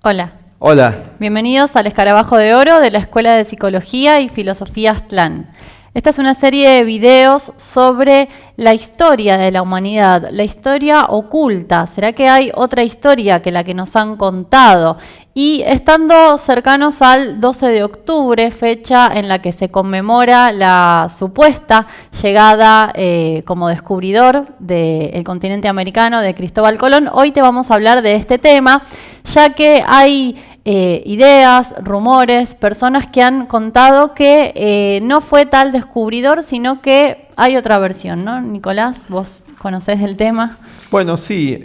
Hola. Hola. Bienvenidos al Escarabajo de Oro de la Escuela de Psicología y Filosofía Aztlán. Esta es una serie de videos sobre la historia de la humanidad, la historia oculta. ¿Será que hay otra historia que la que nos han contado? Y estando cercanos al 12 de octubre, fecha en la que se conmemora la supuesta llegada como descubridor del continente americano de Cristóbal Colón, hoy te vamos a hablar de este tema, ya que hay ideas, rumores, personas que han contado que no fue tal descubridor, sino que hay otra versión, ¿no? Nicolás, vos conocés el tema. Bueno, sí,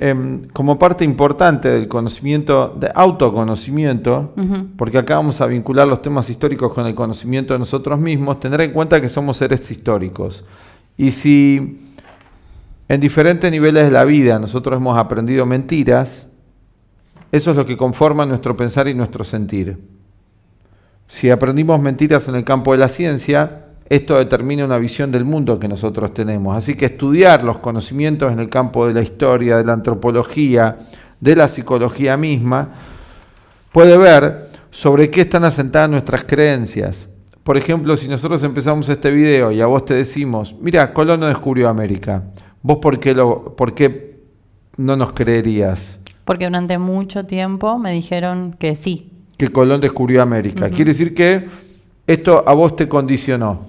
como parte importante del conocimiento, de autoconocimiento, porque acá vamos a vincular los temas históricos con el conocimiento de nosotros mismos, tener en cuenta que somos seres históricos. Y si en diferentes niveles de la vida nosotros hemos aprendido mentiras, eso es lo que conforma nuestro pensar y nuestro sentir. Si aprendimos mentiras en el campo de la ciencia, esto determina una visión del mundo que nosotros tenemos. Así que estudiar los conocimientos en el campo de la historia, de la antropología, de la psicología misma, puede ver sobre qué están asentadas nuestras creencias. Por ejemplo, si nosotros empezamos este video y a vos te decimos, mira, Colón no descubrió América, ¿vos por qué no nos creerías? Porque durante mucho tiempo me dijeron que sí. Que Colón descubrió América. Quiere decir que esto a vos te condicionó.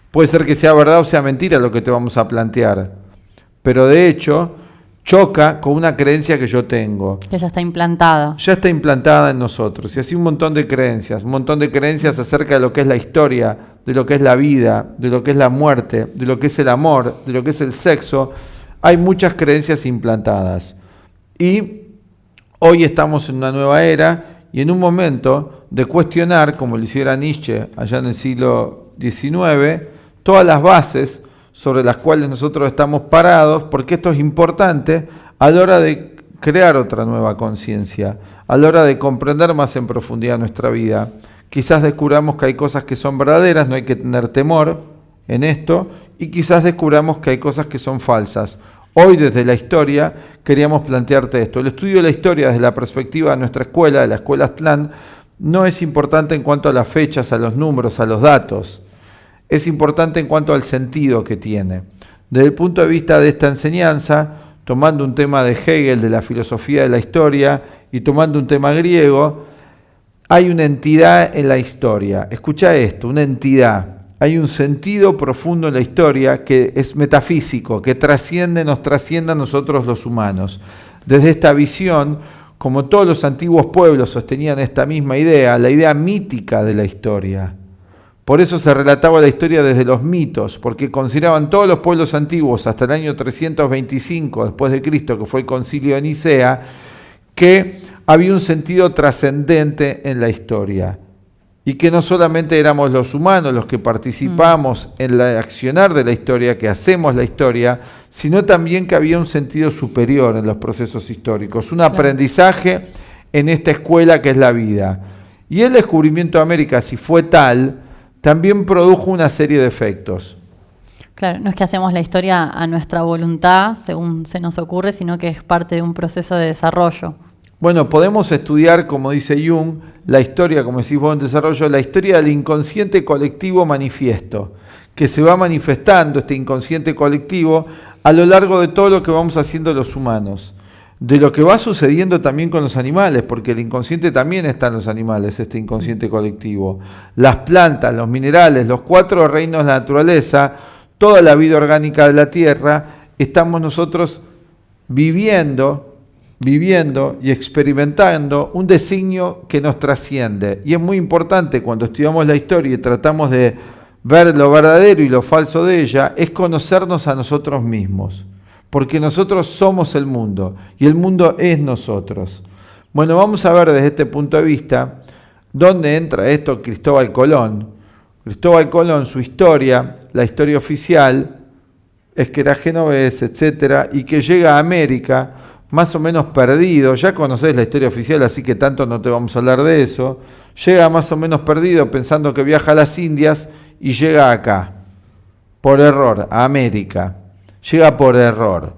Puede ser que sea verdad o sea mentira lo que te vamos a plantear, pero de hecho choca con una creencia que yo tengo. Que ya está implantada. Ya está implantada en nosotros. Y así un montón de creencias acerca de lo que es la historia, de lo que es la vida, de lo que es la muerte, de lo que es el amor, de lo que es el sexo. Hay muchas creencias implantadas. Y hoy estamos en una nueva era y en un momento de cuestionar, como lo hiciera Nietzsche allá en el siglo XIX, todas las bases sobre las cuales nosotros estamos parados, porque esto es importante a la hora de crear otra nueva conciencia, a la hora de comprender más en profundidad nuestra vida. Quizás descubramos que hay cosas que son verdaderas, no hay que tener temor en esto, y quizás descubramos que hay cosas que son falsas. Hoy desde la historia queríamos plantearte esto. El estudio de la historia desde la perspectiva de nuestra escuela, de la Escuela Aztlán, no es importante en cuanto a las fechas, a los números, a los datos. Es importante en cuanto al sentido que tiene. Desde el punto de vista de esta enseñanza, tomando un tema de Hegel, de la filosofía de la historia, y tomando un tema griego, hay una entidad en la historia. Escucha esto, una entidad. Hay un sentido profundo en la historia que es metafísico, que nos trasciende a nosotros los humanos. Desde esta visión, como todos los antiguos pueblos sostenían esta misma idea, la idea mítica de la historia. Por eso se relataba la historia desde los mitos, porque consideraban todos los pueblos antiguos hasta el año 325 después de Cristo, que fue el concilio de Nicea, que había un sentido trascendente en la historia. Y que no solamente éramos los humanos los que participamos en el accionar de la historia, que hacemos la historia, sino también que había un sentido superior en los procesos históricos, un aprendizaje en esta escuela que es la vida. Y el descubrimiento de América, si fue tal, también produjo una serie de efectos. Claro, no es que hacemos la historia a nuestra voluntad, según se nos ocurre, sino que es parte de un proceso de desarrollo. Bueno, podemos estudiar, como dice Jung, la historia, como decís vos en desarrollo, la historia del inconsciente colectivo manifiesto, que se va manifestando este inconsciente colectivo a lo largo de todo lo que vamos haciendo los humanos, de lo que va sucediendo también con los animales, porque el inconsciente también está en los animales, este inconsciente colectivo. Las plantas, los minerales, los 4 reinos de la naturaleza, toda la vida orgánica de la tierra, estamos nosotros viviendo y experimentando un designio que nos trasciende. Y es muy importante cuando estudiamos la historia y tratamos de ver lo verdadero y lo falso de ella, es conocernos a nosotros mismos. Porque nosotros somos el mundo y el mundo es nosotros. Bueno, vamos a ver desde este punto de vista dónde entra esto Cristóbal Colón. Cristóbal Colón, su historia, la historia oficial, es que era genovés, etcétera, y que llega a América más o menos perdido, ya conocés la historia oficial, así que tanto no te vamos a hablar de eso, llega más o menos perdido pensando que viaja a las Indias y llega acá, por error, a América, llega por error.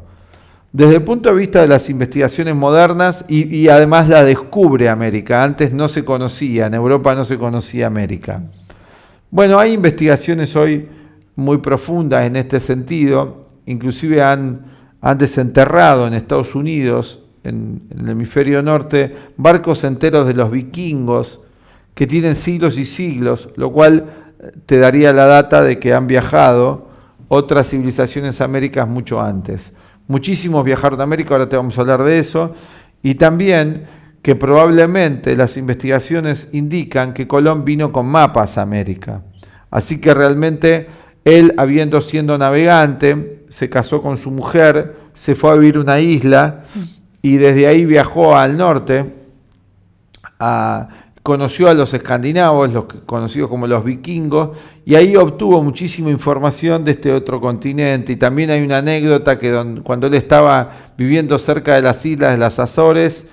Desde el punto de vista de las investigaciones modernas y además la descubre América. Antes no se conocía, en Europa no se conocía América. Bueno, hay investigaciones hoy muy profundas en este sentido. Inclusive han desenterrado en Estados Unidos, en el hemisferio norte, barcos enteros de los vikingos que tienen siglos y siglos, lo cual te daría la data de que han viajado otras civilizaciones a América mucho antes. Muchísimos viajaron a América, ahora te vamos a hablar de eso, y también que probablemente las investigaciones indican que Colón vino con mapas a América. Así que realmente él, habiendo sido navegante, se casó con su mujer, se fue a vivir a una isla y desde ahí viajó al norte, conoció a los escandinavos, los conocidos como los vikingos, y ahí obtuvo muchísima información de este otro continente. Y también hay una anécdota que cuando él estaba viviendo cerca de las islas de las Azores,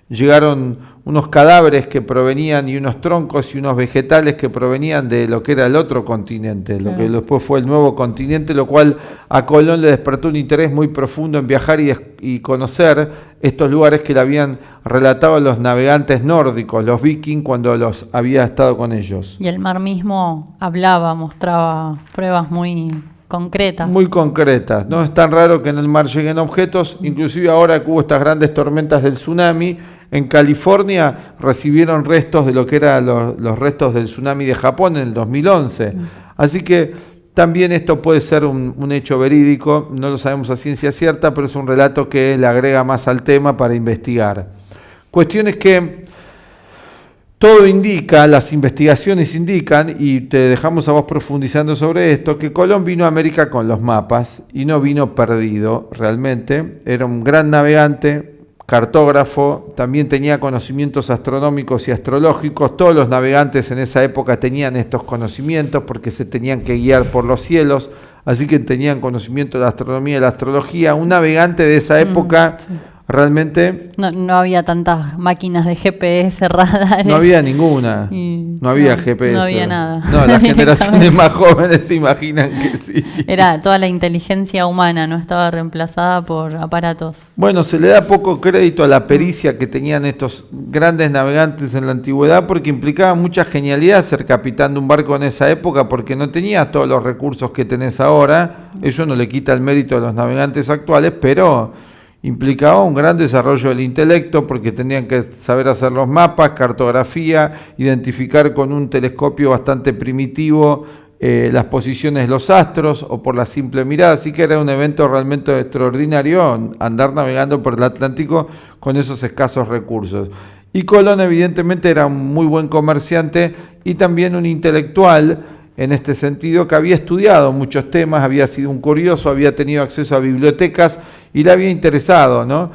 llegaron unos cadáveres que provenían, y unos troncos y unos vegetales que provenían de lo que era el otro continente, lo que después fue el nuevo continente, lo cual a Colón le despertó un interés muy profundo en viajar y conocer estos lugares que le habían relatado los navegantes nórdicos, los vikings, cuando los había estado con ellos. Y el mar mismo hablaba, mostraba pruebas muy concretas. Muy concretas. No es tan raro que en el mar lleguen objetos, inclusive ahora que hubo estas grandes tormentas del tsunami, en California recibieron restos de lo que eran los restos del tsunami de Japón en el 2011. Así que también esto puede ser un hecho verídico, no lo sabemos a ciencia cierta, pero es un relato que le agrega más al tema para investigar. Cuestiones que todo indica, las investigaciones indican, y te dejamos a vos profundizando sobre esto, que Colón vino a América con los mapas y no vino perdido realmente. Era un gran navegante, cartógrafo, también tenía conocimientos astronómicos y astrológicos. Todos los navegantes en esa época tenían estos conocimientos porque se tenían que guiar por los cielos, así que tenían conocimiento de la astronomía y la astrología. Un navegante de esa época realmente... No había tantas máquinas de GPS, radares. No había ninguna. No había GPS. No había nada. No, las generaciones más jóvenes se imaginan que sí. Era toda la inteligencia humana, no estaba reemplazada por aparatos. Bueno, se le da poco crédito a la pericia que tenían estos grandes navegantes en la antigüedad, porque implicaba mucha genialidad ser capitán de un barco en esa época, porque no tenías todos los recursos que tenés ahora. Eso no le quita el mérito a los navegantes actuales, pero implicaba un gran desarrollo del intelecto, porque tenían que saber hacer los mapas, cartografía, identificar con un telescopio bastante primitivo las posiciones de los astros o por la simple mirada. Así que era un evento realmente extraordinario andar navegando por el Atlántico con esos escasos recursos. Y Colón evidentemente era un muy buen comerciante y también un intelectual, en este sentido, que había estudiado muchos temas, había sido un curioso, había tenido acceso a bibliotecas y le había interesado, ¿no?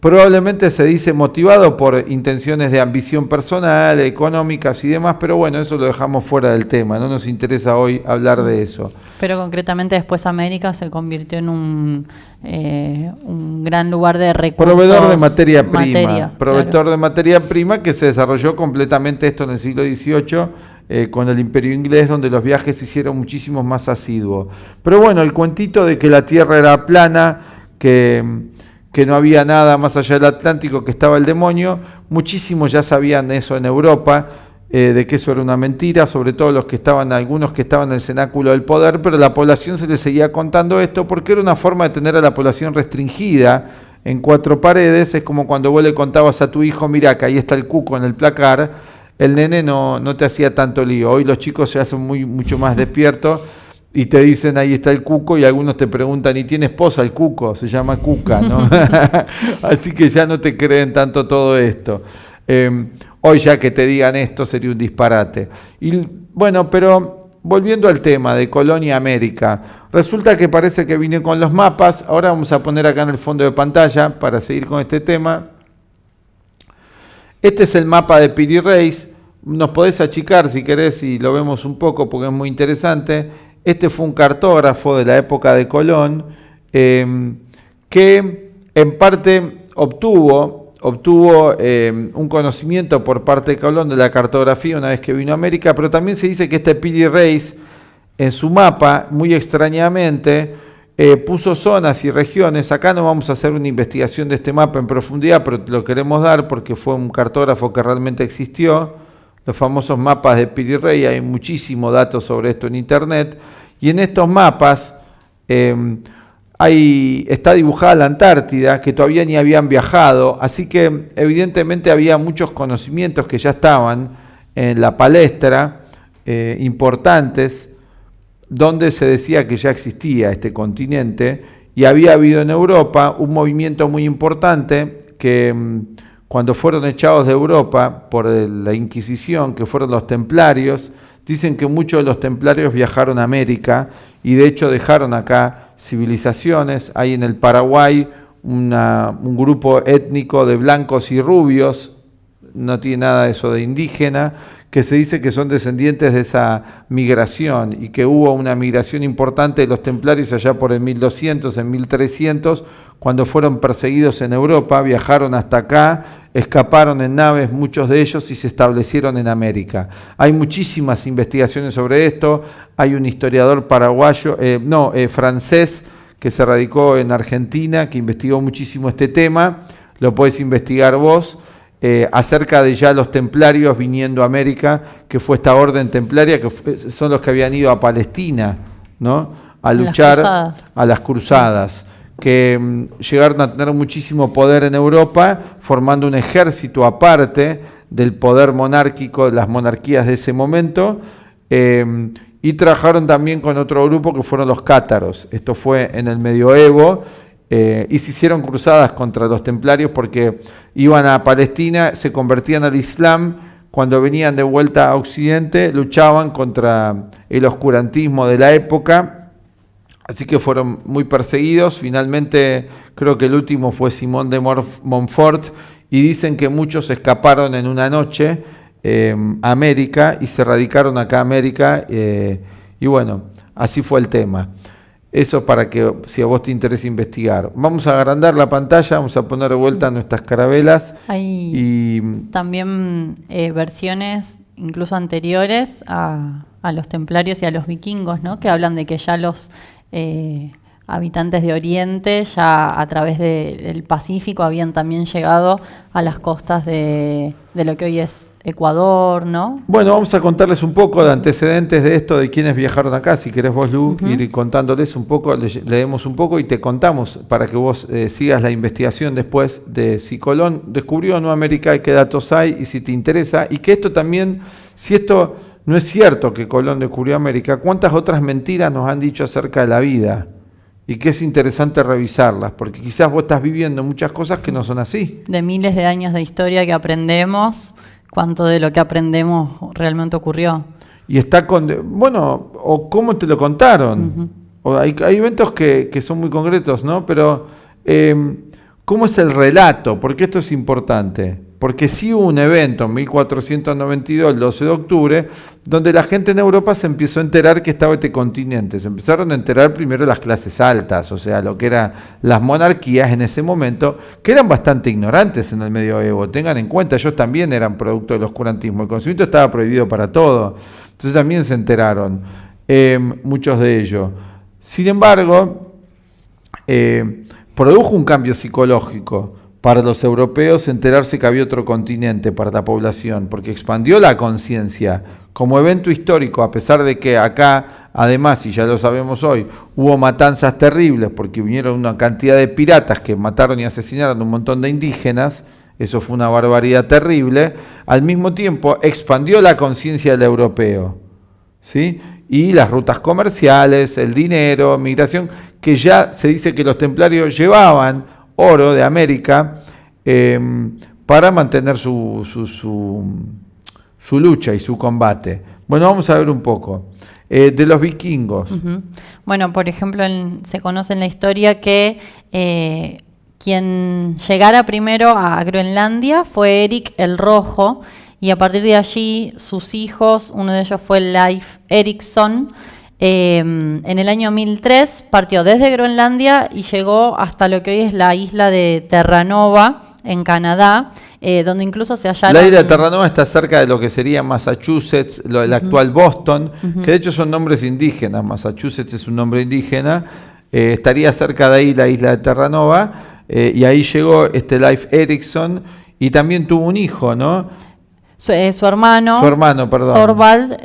Probablemente se dice motivado por intenciones de ambición personal, económicas y demás, pero bueno, eso lo dejamos fuera del tema, no nos interesa hoy hablar de eso. Pero concretamente después América se convirtió en un gran lugar de recursos. Proveedor de materia prima, de materia prima, que se desarrolló completamente esto en el siglo XVIII, con el Imperio Inglés, donde los viajes se hicieron muchísimo más asiduos. Pero bueno, el cuentito de que la Tierra era plana, que no había nada más allá del Atlántico, que estaba el demonio, muchísimos ya sabían eso en Europa, de que eso era una mentira, sobre todo algunos que estaban en el cenáculo del poder, pero la población se les seguía contando esto porque era una forma de tener a la población restringida en 4 paredes. Es como cuando vos le contabas a tu hijo, mirá, que ahí está el cuco en el placar. El nene no te hacía tanto lío. Hoy los chicos se hacen mucho más despiertos y te dicen, ahí está el cuco, y algunos te preguntan, ¿y tiene esposa el cuco? Se llama Cuca, ¿no? Así que ya no te creen tanto todo esto. Hoy ya que te digan esto sería un disparate. Y bueno, pero volviendo al tema de Colón y América, resulta que parece que vine con los mapas. Ahora vamos a poner acá en el fondo de pantalla para seguir con este tema. Este es el mapa de Piri Reis. Nos podés achicar si querés y lo vemos un poco porque es muy interesante. Este fue un cartógrafo de la época de Colón que en parte obtuvo un conocimiento por parte de Colón de la cartografía una vez que vino a América, pero también se dice que este Piri Reis en su mapa, muy extrañamente, puso zonas y regiones. Acá no vamos a hacer una investigación de este mapa en profundidad, pero te lo queremos dar porque fue un cartógrafo que realmente existió. Los famosos mapas de Piri Reis, hay muchísimos datos sobre esto en internet. Y en estos mapas está dibujada la Antártida, que todavía ni habían viajado, así que evidentemente había muchos conocimientos que ya estaban en la palestra, importantes, donde se decía que ya existía este continente, y había habido en Europa un movimiento muy importante que cuando fueron echados de Europa por la Inquisición, que fueron los templarios, dicen que muchos de los templarios viajaron a América y de hecho dejaron acá civilizaciones. Hay en el Paraguay un grupo étnico de blancos y rubios, no tiene nada de eso de indígena, que se dice que son descendientes de esa migración y que hubo una migración importante de los templarios allá por el 1200, en 1300, cuando fueron perseguidos en Europa, viajaron hasta acá, escaparon en naves muchos de ellos y se establecieron en América. Hay muchísimas investigaciones sobre esto, hay un historiador francés que se radicó en Argentina, que investigó muchísimo este tema, lo podés investigar vos, acerca de ya los templarios viniendo a América, que fue esta orden templaria, que son los que habían ido a Palestina, ¿no? A luchar a las cruzadas, que llegaron a tener muchísimo poder en Europa, formando un ejército aparte del poder monárquico, de las monarquías de ese momento, y trabajaron también con otro grupo que fueron los cátaros. Esto fue en el medioevo, y se hicieron cruzadas contra los templarios porque iban a Palestina, se convertían al Islam, cuando venían de vuelta a Occidente luchaban contra el oscurantismo de la época, así que fueron muy perseguidos. Finalmente creo que el último fue Simón de Montfort, y dicen que muchos escaparon en una noche a América y se radicaron acá a América, y bueno, así fue el tema. Eso para que, si a vos te interesa investigar. Vamos a agrandar la pantalla, vamos a poner de vuelta nuestras carabelas. Hay también versiones incluso anteriores a los templarios y a los vikingos, ¿no? Que hablan de que ya los habitantes de Oriente, ya a través del Pacífico, habían también llegado a las costas de lo que hoy es Ecuador, ¿no? Bueno, vamos a contarles un poco de antecedentes de esto, de quienes viajaron acá. Si querés vos, Lu, ir contándoles un poco, leemos un poco y te contamos para que vos sigas la investigación después de si Colón descubrió Nueva América y qué datos hay, y si te interesa, y que esto también, si esto no es cierto que Colón descubrió América, ¿cuántas otras mentiras nos han dicho acerca de la vida? Y que es interesante revisarlas, porque quizás vos estás viviendo muchas cosas que no son así. De miles de años de historia que aprendemos, ¿cuánto de lo que aprendemos realmente ocurrió? Y está o cómo te lo contaron. O hay eventos que son muy concretos, ¿no? Pero, ¿cómo es el relato? Porque esto es importante. Porque sí hubo un evento en 1492, el 12 de octubre, donde la gente en Europa se empezó a enterar que estaba este continente. Se empezaron a enterar primero las clases altas, o sea, lo que eran las monarquías en ese momento, que eran bastante ignorantes en el medioevo. Tengan en cuenta, ellos también eran producto del oscurantismo. El conocimiento estaba prohibido para todo. Entonces también se enteraron muchos de ellos. Sin embargo, produjo un cambio psicológico para los europeos enterarse que había otro continente para la población, porque expandió la conciencia como evento histórico, a pesar de que acá, además, y ya lo sabemos hoy, hubo matanzas terribles, porque vinieron una cantidad de piratas que mataron y asesinaron un montón de indígenas. Eso fue una barbaridad terrible. Al mismo tiempo, expandió la conciencia del europeo, ¿sí? Y las rutas comerciales, el dinero, migración, que ya se dice que los templarios llevaban oro de América para mantener su lucha y su combate. Bueno, vamos a ver un poco de los vikingos. Bueno, por ejemplo, se conoce en la historia que quien llegara primero a Groenlandia fue Eric el Rojo, y a partir de allí sus hijos, uno de ellos fue Leif Erikson. En el año 1003 partió desde Groenlandia y llegó hasta lo que hoy es la isla de Terranova, en Canadá, donde incluso se hallaron... La isla de Terranova está cerca de lo que sería Massachusetts, el actual Boston, que de hecho son nombres indígenas. Massachusetts es un nombre indígena, estaría cerca de ahí la isla de Terranova, y ahí llegó Leif Erikson, y también tuvo un hijo, ¿no? Su hermano, perdón. Thorvald,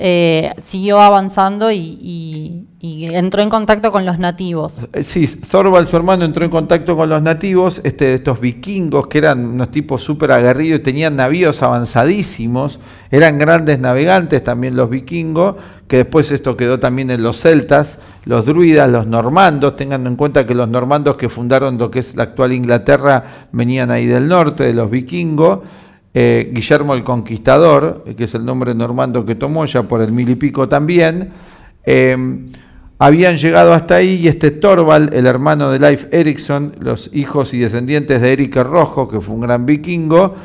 siguió avanzando y entró en contacto con los nativos. Sí, Thorvald, su hermano, entró en contacto con los nativos, estos vikingos que eran unos tipos súper aguerridos, tenían navíos avanzadísimos, eran grandes navegantes también los vikingos, que después esto quedó también en los celtas, los druidas, los normandos. Tengan en cuenta que los normandos que fundaron lo que es la actual Inglaterra venían ahí del norte, de los vikingos. Guillermo el Conquistador, que es el nombre normando que tomó ya por el 1000 y pico también, habían llegado hasta ahí, y Thorvald, el hermano de Leif Erikson, los hijos y descendientes de Erik el Rojo, que fue un gran vikingo,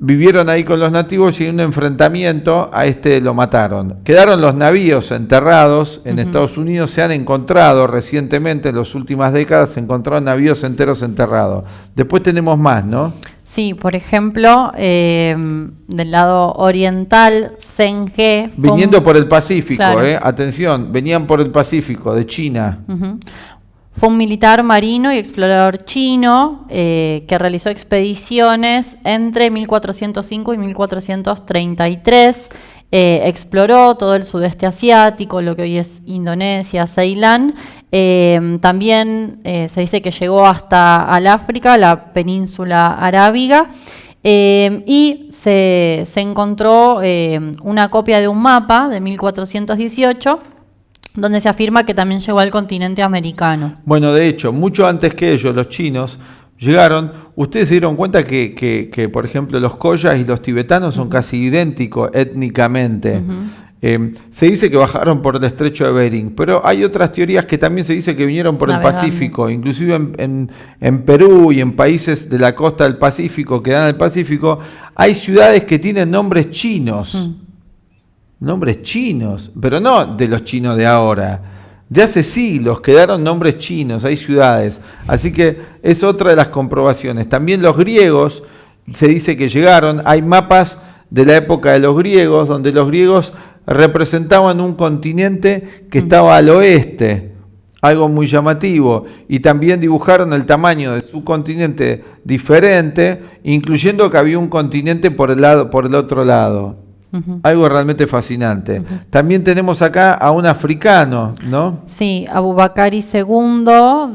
vivieron ahí con los nativos, y en un enfrentamiento a lo mataron. Quedaron los navíos enterrados en Estados Unidos. Se han encontrado recientemente, en las últimas décadas, se encontraron navíos enteros enterrados. Después tenemos más, ¿no? Sí, por ejemplo, del lado oriental, Zheng viniendo por el Pacífico, claro. Atención, venían por el Pacífico, de China. Fue un militar marino y explorador chino que realizó expediciones entre 1405 y 1433. Exploró todo el sudeste asiático, lo que hoy es Indonesia, Ceilán. También se dice que llegó hasta al África, la península arábiga, y se encontró una copia de un mapa de 1418 donde se afirma que también llegó al continente americano. Bueno, de hecho, mucho antes que ellos, los chinos, llegaron. Ustedes se dieron cuenta que por ejemplo, los koyas y los tibetanos son casi idénticos étnicamente. Se dice que bajaron por el estrecho de Bering, pero hay otras teorías que también se dice que vinieron por el Pacífico. Inclusive en Perú y en países de la costa del Pacífico, que dan al Pacífico, hay ciudades que tienen nombres chinos. Nombres chinos, pero no de los chinos de ahora. De hace siglos quedaron nombres chinos, hay ciudades. Así que es otra de las comprobaciones. También los griegos, se dice que llegaron. Hay mapas de la época de los griegos, donde los griegos representaban un continente que estaba al oeste, algo muy llamativo. Y también dibujaron el tamaño de su continente diferente, incluyendo que había un continente por el otro lado. Algo realmente fascinante. También tenemos acá a un africano, ¿no? Sí, Abubakari II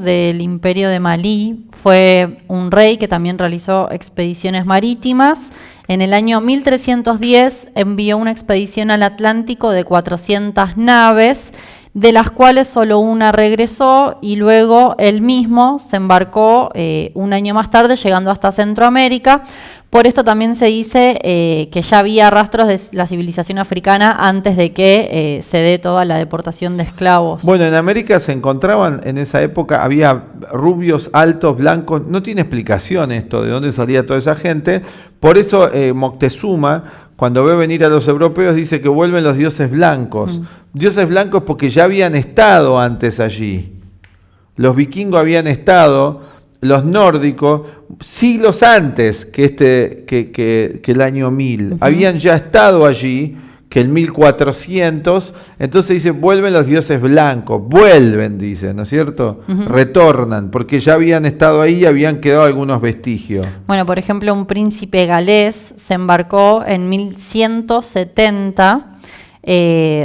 del Imperio de Malí fue un rey que también realizó expediciones marítimas. En el año 1310 envió una expedición al Atlántico de 400 naves, de las cuales solo una regresó, y luego él mismo se embarcó un año más tarde, llegando hasta Centroamérica. Por esto también se dice que ya había rastros de la civilización africana antes de que se dé toda la deportación de esclavos. Bueno, en América se encontraban en esa época, había rubios, altos, blancos. No tiene explicación esto, de dónde salía toda esa gente. Por eso Moctezuma, cuando ve venir a los europeos, dice que vuelven los dioses blancos. Dioses blancos porque ya habían estado antes allí. Los vikingos habían estado, los nórdicos, siglos antes que el año 1000. Habían ya estado allí, que el 1400. Entonces dice, vuelven los dioses blancos. Vuelven, dice, ¿no es cierto? Retornan, porque ya habían estado ahí y habían quedado algunos vestigios. Bueno, por ejemplo, un príncipe galés se embarcó en 1170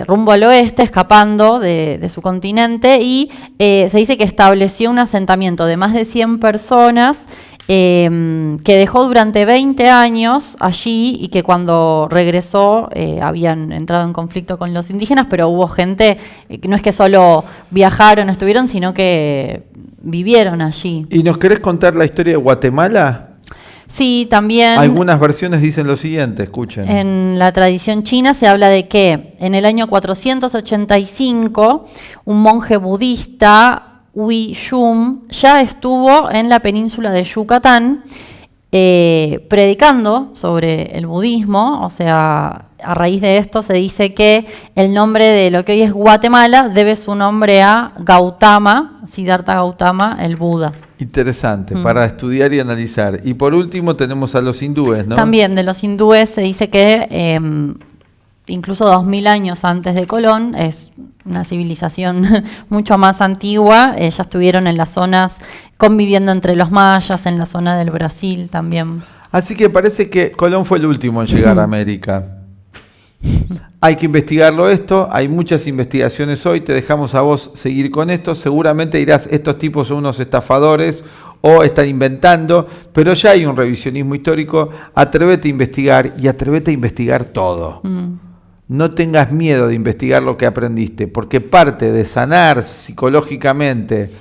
rumbo al oeste, escapando de su continente, y se dice que estableció un asentamiento de más de 100 personas que dejó durante 20 años allí, y que cuando regresó habían entrado en conflicto con los indígenas, pero hubo gente, no es que solo viajaron, estuvieron, sino que vivieron allí. ¿Y nos querés contar la historia de Guatemala? Sí, también. Algunas versiones dicen lo siguiente, escuchen. En la tradición china se habla de que en el año 485 un monje budista, Hui Shum, ya estuvo en la península de Yucatán predicando sobre el budismo. O sea, a raíz de esto se dice que el nombre de lo que hoy es Guatemala debe su nombre a Gautama, Siddhartha Gautama, el Buda. Interesante, para estudiar y analizar. Y por último tenemos a los hindúes, ¿no? También de los hindúes se dice que incluso 2000 años antes de Colón, es una civilización mucho más antigua. Ya estuvieron en las zonas, conviviendo entre los mayas, en la zona del Brasil también. Así que parece que Colón fue el último en llegar a América. Hay que investigarlo esto, hay muchas investigaciones hoy, te dejamos a vos seguir con esto, seguramente dirás, estos tipos son unos estafadores o están inventando, pero ya hay un revisionismo histórico, atrévete a investigar y atrévete a investigar todo. No tengas miedo de investigar lo que aprendiste, porque parte de sanar psicológicamente,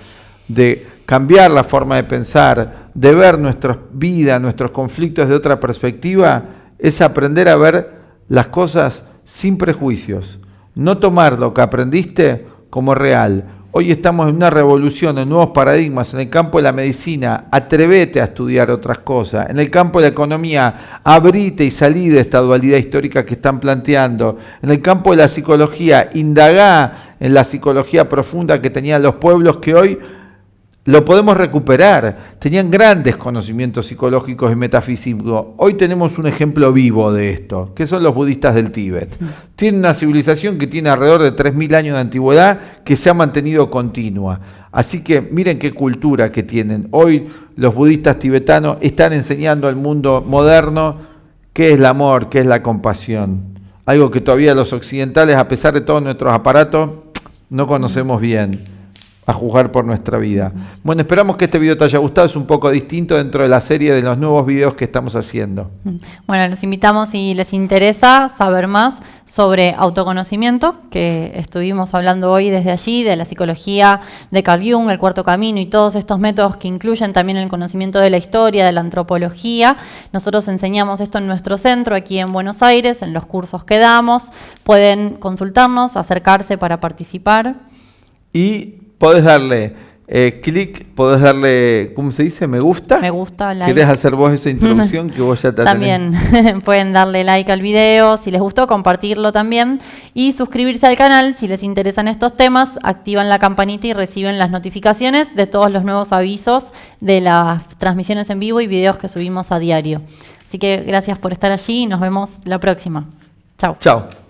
de cambiar la forma de pensar, de ver nuestra vida, nuestros conflictos de otra perspectiva, es aprender a ver las cosas sin prejuicios, no tomar lo que aprendiste como real. Hoy estamos en una revolución, en nuevos paradigmas, en el campo de la medicina, atrévete a estudiar otras cosas, en el campo de la economía, abrite y salí de esta dualidad histórica que están planteando, en el campo de la psicología, indagá en la psicología profunda que tenían los pueblos que hoy lo podemos recuperar. Tenían grandes conocimientos psicológicos y metafísicos. Hoy tenemos un ejemplo vivo de esto, que son los budistas del Tíbet. Tienen una civilización que tiene alrededor de 3.000 años de antigüedad, que se ha mantenido continua. Así que miren qué cultura que tienen. Hoy los budistas tibetanos están enseñando al mundo moderno qué es el amor, qué es la compasión. Algo que todavía los occidentales, a pesar de todos nuestros aparatos, no conocemos bien, a juzgar por nuestra vida. Bueno, esperamos que este video te haya gustado, es un poco distinto dentro de la serie de los nuevos videos que estamos haciendo. Bueno, los invitamos, si les interesa saber más sobre autoconocimiento, que estuvimos hablando hoy desde allí, de la psicología de Carl Jung, el cuarto camino y todos estos métodos que incluyen también el conocimiento de la historia, de la antropología. Nosotros enseñamos esto en nuestro centro, aquí en Buenos Aires, en los cursos que damos. Pueden consultarnos, acercarse para participar. Y podés darle clic, podés darle, ¿cómo se dice? Me gusta. Me gusta, like. ¿Querés hacer vos esa introducción que vos ya te También pueden darle like al video, si les gustó, compartirlo también. Y suscribirse al canal, si les interesan estos temas, activan la campanita y reciben las notificaciones de todos los nuevos avisos de las transmisiones en vivo y videos que subimos a diario. Así que gracias por estar allí y nos vemos la próxima. Chao. Chao.